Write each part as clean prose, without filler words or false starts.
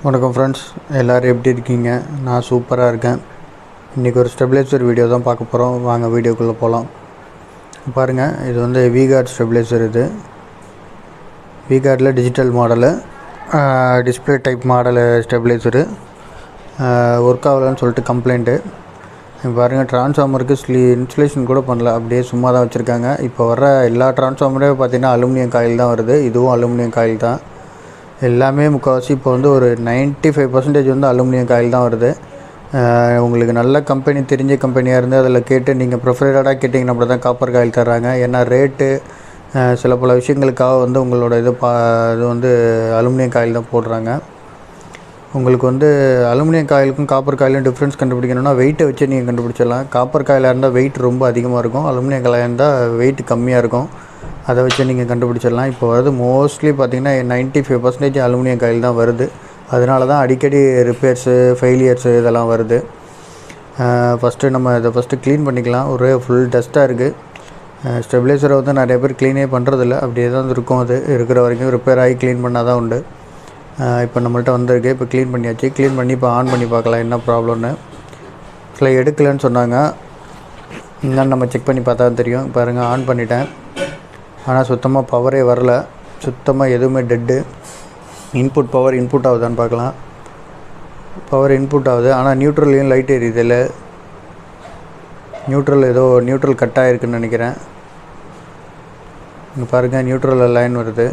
வணக்கம் ஃப்ரெண்ட்ஸ், எல்லோரும் எப்படி இருக்கீங்க? நான் சூப்பராக இருக்கேன். இன்றைக்கி ஒரு ஸ்டெபிலைசர் வீடியோ தான் பார்க்க போகிறோம். வாங்க வீடியோக்குள்ளே போகலாம். பாருங்கள், இது வந்து விகார்ட் ஸ்டெபிலைசர். இது விகார்டில் digital model, display type model stabiliser. Work ஆகலன்னு சொல்லிட்டு கம்ப்ளைண்ட்டு. பாருங்கள், ட்ரான்ஸ்ஃபார்மருக்கு இன்சுலேஷன் கூட பண்ணல, அப்படியே சும்மா தான் வச்சுருக்காங்க. இப்போ வர எல்லா ட்ரான்ஸ்ஃபார்மரே பார்த்திங்கன்னா அலுமினியம் காயில் தான் வருது. இதுவும் அலுமினியம் காயில் தான். எல்லாமே முக்கால்வாசி இப்போ வந்து ஒரு 95% வந்து அலுமினியம் காயில் தான் வருது. உங்களுக்கு நல்ல கம்பெனி, தெரிஞ்ச கம்பெனியாக இருந்து அதில் கேட்டு நீங்கள் ப்ரிஃபரடாக கேட்டிங்கன்னா அப்படி தான் காப்பர் காயில் தர்றாங்க. ஏன்னா ரேட்டு சில பல விஷயங்களுக்காக வந்து உங்களோட இது வந்து அலுமினியம் காயில் தான் போடுறாங்க. உங்களுக்கு வந்து அலுமினியம் காயிலுக்கும் காப்பர் காயிலும் டிஃப்ரென்ஸ் கண்டுபிடிக்கணும்னா வெயிட்டை வச்சு நீங்கள் கண்டுபிடிச்சிடலாம். காப்பர் காயிலாக இருந்தால் வெயிட் ரொம்ப அதிகமாக இருக்கும், அலுமினியம் காயிலாக இருந்தால் வெயிட் கம்மியாக இருக்கும். அதை வச்சு நீங்கள் கண்டுபிடிச்சிடலாம். இப்போ வருது மோஸ்ட்லி பார்த்திங்கன்னா 95% அலுமினியம் காயில் தான் வருது. அதனால தான் அடிக்கடி ரிப்பேர்ஸு, ஃபெயிலியர்ஸு இதெல்லாம் வருது. நம்ம இதை க்ளீன் பண்ணிக்கலாம். ஒரே ஃபுல் டஸ்ட்டாக இருக்குது. ஸ்டெபிலைசரை வந்து நிறைய பேர் க்ளீனே பண்ணுறதில்ல, அப்படியே தான் இருக்கும். அது இருக்கிற வரைக்கும் ரிப்பேர் ஆகி க்ளீன் பண்ணால் தான் உண்டு. இப்போ நம்மள்ட்ட வந்திருக்கு. இப்போ க்ளீன் பண்ணியாச்சு. க்ளீன் பண்ணி இப்போ ஆன் பண்ணி பார்க்கலாம் என்ன ப்ராப்ளம்னு. சில எடுக்கலைன்னு சொன்னாங்க, இன்னும் நம்ம செக் பண்ணி பார்த்தா தெரியும். பாருங்கள், ஆன் பண்ணிட்டேன். ஆனால் சுத்தமாக பவரே வரல, சுத்தமாக எதுவுமே டெட்டு. இன்புட் பவர் இன்புட் ஆகுதான்னு பார்க்கலாம். பவர் இன்புட் ஆகுது, ஆனால் நியூட்ரல்லையும் லைட் எரியுது. இல்லை, நியூட்ரல் கட் ஆகிருக்குன்னு நினைக்கிறேன். இங்கே பாருங்கள், நியூட்ரலில் லைன் வருது.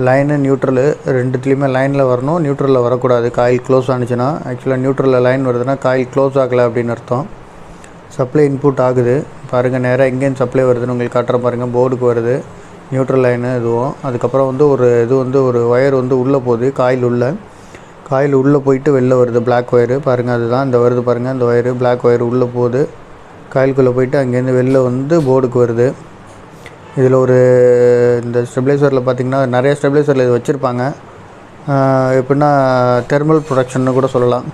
லைனு நியூட்ரலு ரெண்டுத்துலேயுமே லைனில் வரணும், நியூட்ரலில் வரக்கூடாது. காயில் க்ளோஸ் ஆனிச்சுன்னா, ஆக்சுவலாக நியூட்ரலில் லைன் வருதுன்னா காயில் க்ளோஸ் ஆகலை அப்படின்னு அர்த்தம். சப்ளை இன்புட் ஆகுது. பாருங்கள், நேராக எங்கேருந்து சப்ளை வருதுன்னு உங்களுக்கு காட்டுற பாருங்கள். போர்டுக்கு வருது நியூட்ரல் லைனு. இதுவும் அதுக்கப்புறம் வந்து ஒரு ஒயர் வந்து உள்ளே போகுது. காயில் உள்ளே போயிட்டு வெளில வருது பிளாக் ஒயரு. பாருங்கள், அதுதான் இந்த வருது பாருங்கள். இந்த ஒயரு பிளாக் ஒயர் உள்ளே போகுது, காயிலுக்குள்ளே போயிட்டு அங்கேருந்து வெளில வந்து போர்டுக்கு வருது. இதில் இந்த ஸ்டெபிலைசரில் பார்த்திங்கன்னா நிறைய ஸ்டெபிலைசரில் இது வச்சுருப்பாங்க. எப்படின்னா தெர்மல் ப்ரொடக்ஷன்னு கூட சொல்லலாம்.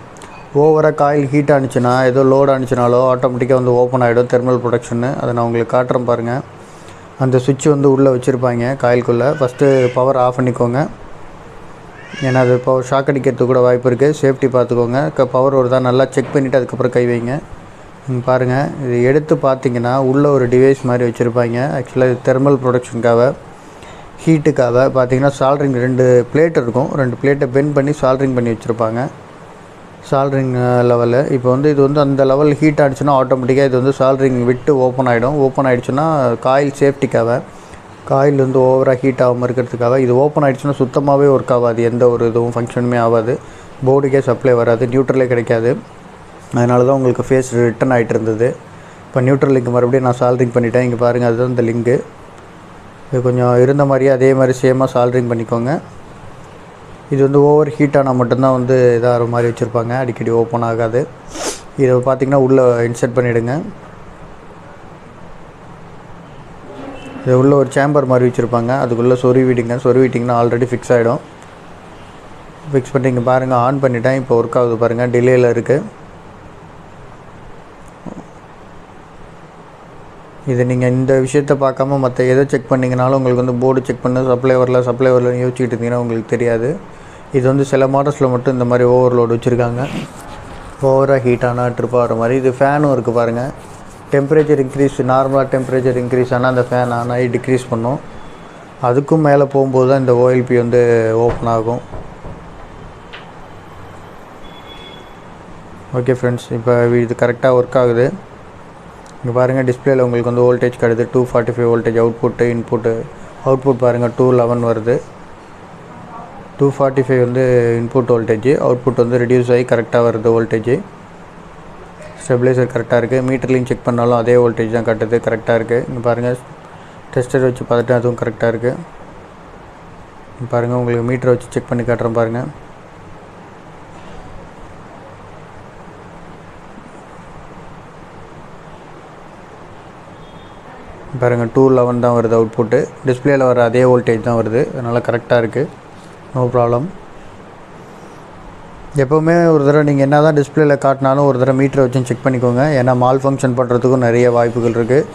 ஓவராக காயில் ஹீட் ஆனிச்சுன்னா, ஏதோ லோட் ஆனிச்சுனாலோ ஆட்டோமேட்டிக்காக வந்து ஓப்பன் ஆகிடும் தெர்மல் ப்ரொடக்ஷன்னு. அதை நான் உங்களுக்கு காட்டுறேன் பாருங்கள். அந்த சுவிட்ச் வந்து உள்ளே வச்சுருப்பாங்க காயிலுக்குள்ளே. ஃபஸ்ட்டு பவர் ஆஃப் பண்ணிக்கோங்க, ஏன்னா அது பவர் ஷாக் அடிக்கிறதுக்கு கூட வாய்ப்பு இருக்குது. சேஃப்டி பார்த்துக்கோங்க. பவர் வருதா நல்லா செக் பண்ணிவிட்டு அதுக்கப்புறம் கை வைங்க. பாருங்கள், இது எடுத்து பார்த்தீங்கன்னா உள்ளே ஒரு டிவைஸ் மாதிரி வச்சுருப்பாங்க. ஆக்சுவலாக இது தெர்மல் ப்ரொடக்ஷனுக்காக, ஹீட்டுக்காக. பார்த்தீங்கன்னா சால்ட்ரிங் 2 பிளேட் இருக்கும். 2 பிளேட்டை பெண்ட் பண்ணி சால்ட்ரிங் பண்ணி வச்சுருப்பாங்க. Soldering level. இப்போ வந்து இது வந்து அந்த லெவல் ஹீட் ஆகிடுச்சுன்னா ஆட்டோமேட்டிக்காக இது வந்து சால்ட்ரிங் விட்டு ஓப்பன் ஆகிடும். ஓப்பன் ஆகிடுச்சுன்னா காயில் சேஃப்டிக்காக, காயில் வந்து ஓவராக ஹீட் ஆகாமல் இருக்கிறதுக்காக. இது ஓப்பன் ஆகிடுச்சுன்னா சுத்தமாகவே ஒர்க் ஆகாது, எந்த ஒரு இதுவும் ஃபங்க்ஷனுமே ஆகாது, போர்டுக்கே சப்ளை வராது, நியூட்ரலே கிடைக்காது. அதனால தான் உங்களுக்கு ஃபேஸ் ரிட்டன் ஆகிட்டு இருந்தது. இப்போ நியூட்ரல் லிங்க் மறுபடியும் நான் சால்ட்ரிங் பண்ணிட்டேன். இங்கே பாருங்கள், அதுதான் இந்த லிங்க்கு. இது கொஞ்சம் இருந்த மாதிரியே அதே மாதிரி சேமாக சால்ட்ரிங் பண்ணிக்கோங்க. இது வந்து ஓவர் ஹீட் ஆனால் மட்டும்தான் வந்து இதாகிற மாதிரி வச்சுருப்பாங்க, அடிக்கடி ஓப்பன் ஆகாது. இதை பார்த்திங்கன்னா உள்ளே இன்சர்ட் பண்ணிவிடுங்க. இது உள்ளே ஒரு சேம்பர் மாதிரி வச்சுருப்பாங்க, அதுக்குள்ளே சொருவிட்டிங்கன்னா ஆல்ரெடி ஃபிக்ஸ் ஆகிடும். ஃபிக்ஸ் பண்ணி இங்கே பாருங்கள், ஆன் பண்ணிட்டேன். இப்போ ஒர்க் ஆகுது பாருங்கள், டிலேயில் இருக்குது. இது நீங்கள் இந்த விஷயத்தை பார்க்காம மற்ற எதை செக் பண்ணிங்கனாலும் உங்களுக்கு வந்து போர்டு செக் பண்ண சப்ளை வரலன்னு யோசிச்சுட்டு இருந்தீங்கன்னா உங்களுக்கு தெரியாது. இது வந்து சில மாடல்ஸில் மட்டும் இந்த மாதிரி ஓவர்லோடு வச்சுருக்காங்க, ஓவராக ஹீட் ஆனால் ட்ரிப் ஆகிற மாதிரி. இது ஃபேனும் இருக்குது பாருங்கள். டெம்பரேச்சர் இன்க்ரீஸ், நார்மலாக டெம்பரேச்சர் இன்க்ரீஸ் ஆனால் அந்த ஃபேன் ஆன் ஆகி டிக்ரீஸ் பண்ணும். அதுக்கும் மேலே போகும்போது தான் இந்த ஓஎல்பி வந்து ஓப்பன் ஆகும். ஓகே ஃப்ரெண்ட்ஸ், இப்போ இது கரெக்டாக ஒர்க் ஆகுது. இங்கே பாருங்கள், டிஸ்பிளேயில் உங்களுக்கு வந்து வோல்டேஜ் கிடையாது. 245 வோல்டேஜ் அவுட்புட் பாருங்கள் 211 வருது. 245 வந்து இன்புட் வோல்டேஜ், அவுட்புட் வந்து ரெடியூஸ் ஆகி கரெக்டாக வருது வோல்டேஜ். ஸ்டெபிலைசர் கரெக்டாக இருக்குது. மீட்டர்லையும் செக் பண்ணாலும் அதே வோல்டேஜ் தான் கட்டுது, கரெக்டாக இருக்குது. இங்கே பாருங்கள், டெஸ்டர் வச்சு பார்த்துட்டு அதுவும் கரெக்டாக இருக்குது. பாருங்கள், உங்களுக்கு மீட்டரை வச்சு செக் பண்ணி காட்டுறேன் பாருங்கள். பாருங்கள், 211 தான் வருது அவுட்புட்டு. டிஸ்பிளேயில் வர அதே வோல்டேஜ் தான் வருது, அதனால் கரெக்டாக இருக்குது, நோ ப்ராப்ளம். எப்போவுமே ஒரு தடவை நீங்கள் என்ன தான் டிஸ்பிளேயில் காட்டினாலும் ஒரு தடவை மீட்டரை வச்சு செக் பண்ணிக்கோங்க. ஏன்னா மால் ஃபங்க்ஷன் பண்ணுறதுக்கும் நிறைய வாய்ப்புகள் இருக்குது.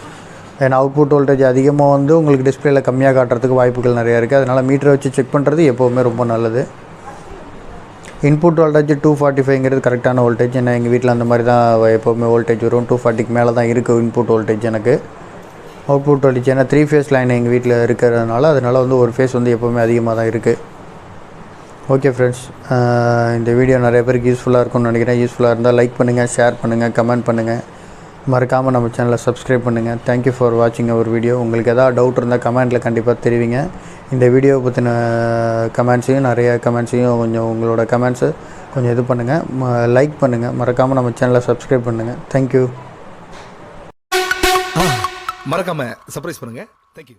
ஏன்னா அவுட்புட் வோல்டேஜ் அதிகமாக வந்து உங்களுக்கு டிஸ்பிளேயில் கம்மியாக காட்டுறதுக்கு வாய்ப்புகள் நிறையா இருக்குது. அதனால் மீட்டரை வச்சு செக் பண்ணுறது எப்போவுமே ரொம்ப நல்லது. இன்புட் வோல்டேஜ் 245ங்கிறது கரெக்டான வோல்டேஜ். ஏன்னா எங்கள் வீட்டில் அந்த மாதிரி தான் எப்போவுமே வோல்டேஜ் வரும். 240க்கு மேலே தான் இருக்குது இன்புட் வோல்டேஜ் எனக்கு. அவுட்புட் வோல்டேஜ் ஏன்னா 3 ஃபேஸ் லைன் எங்கள் வீட்டில் இருக்கிறதுனால அதனால் வந்து ஒரு ஃபேஸ் வந்து எப்போவுமே அதிகமாக தான் இருக்குது. ஓகே ஃப்ரெண்ட்ஸ், இந்த வீடியோ நிறைய பேருக்கு யூஸ்ஃபுல்லாக இருக்கும்னு நினைக்கிறேன். யூஸ்ஃபுல்லாக இருந்தால் லைக் பண்ணுங்கள், ஷேர் பண்ணுங்கள், கமெண்ட் பண்ணுங்கள். மறக்காமல் நம்ம சேனலை சப்ஸ்கிரைப் பண்ணுங்கள். தேங்க்யூ ஃபார் வாட்சிங் அவர் வீடியோ. உங்களுக்கு எதாவது டவுட் இருந்தால் கமெண்ட்டில் கண்டிப்பாக தெரிவிங்க. இந்த வீடியோவை பற்றின நிறைய கமெண்ட்ஸையும் கொஞ்சம் உங்களோட கமெண்ட்ஸு கொஞ்சம் இது பண்ணுங்கள், லைக் பண்ணுங்கள். மறக்காமல் நம்ம சேனலை சப்ஸ்கிரைப் பண்ணுங்கள். தேங்க்யூ. மறக்காமல் சர்ப்ரைஸ் பண்ணுங்கள். தேங்க்யூ.